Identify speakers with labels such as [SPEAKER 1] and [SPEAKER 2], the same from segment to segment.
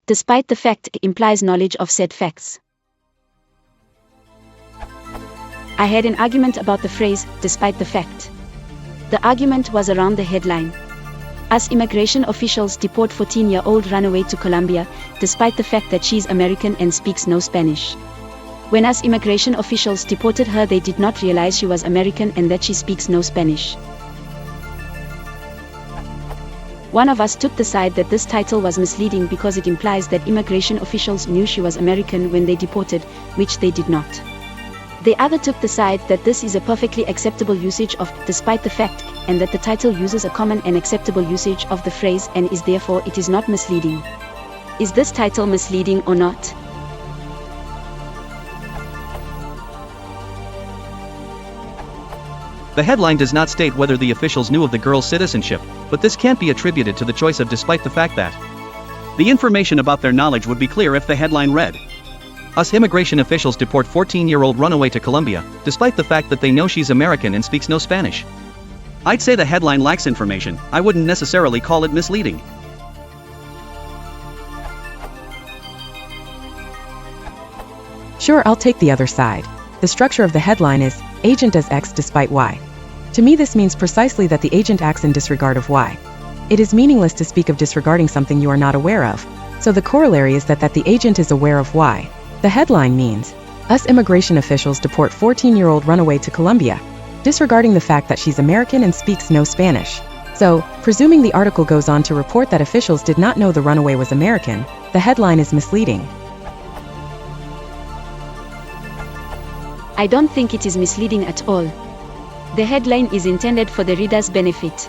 [SPEAKER 1] Despite the fact implies knowledge of said facts. I had an argument about the phrase, despite the fact. The argument was around the headline. As immigration officials deport 14-year-old runaway to Colombia, despite the fact that she's American and speaks no Spanish. When as immigration officials deported her, they did not realize she was American and that she speaks no Spanish. One of us took the side that this title was misleading because it implies that immigration officials knew she was American when they deported, which they did not. The other took the side that this is a perfectly acceptable usage of despite the fact, and that the title uses a common and acceptable usage of the phrase and is therefore it is not misleading. Is this title misleading or not?
[SPEAKER 2] The headline does not state whether the officials knew of the girl's citizenship, but this can't be attributed to the choice of despite the fact that. The information about their knowledge would be clear if the headline read, US immigration officials deport 14-year-old runaway to Colombia, despite the fact that they know she's American and speaks no Spanish. I'd say the headline lacks information. I wouldn't necessarily call it misleading.
[SPEAKER 3] Sure, I'll take the other side. The structure of the headline is, Agent does X despite Y. To me this means precisely that the agent acts in disregard of Y. It is meaningless to speak of disregarding something you are not aware of. So the corollary is that the agent is aware of Y. The headline means, US immigration officials deport 14-year-old runaway to Colombia, disregarding the fact that she's American and speaks no Spanish. So, presuming the article goes on to report that officials did not know the runaway was American, the headline is misleading.
[SPEAKER 1] I don't think it is misleading at all. The headline is intended for the reader's benefit.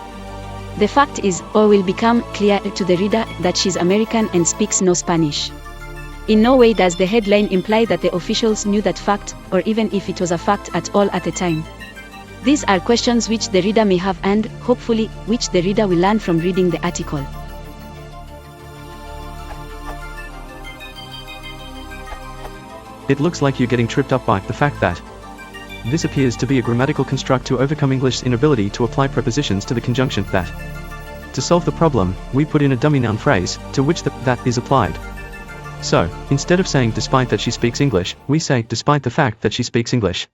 [SPEAKER 1] The fact is, or will become clear to the reader, that she's American and speaks no Spanish. In no way does the headline imply that the officials knew that fact, or even if it was a fact at all at the time. These are questions which the reader may have and, hopefully, which the reader will learn from reading the article.
[SPEAKER 4] It looks like you're getting tripped up by the fact that. This appears to be a grammatical construct to overcome English's inability to apply prepositions to the conjunction that. To solve the problem, we put in a dummy noun phrase, to which the that is applied. So, instead of saying despite that she speaks English, we say despite the fact that she speaks English.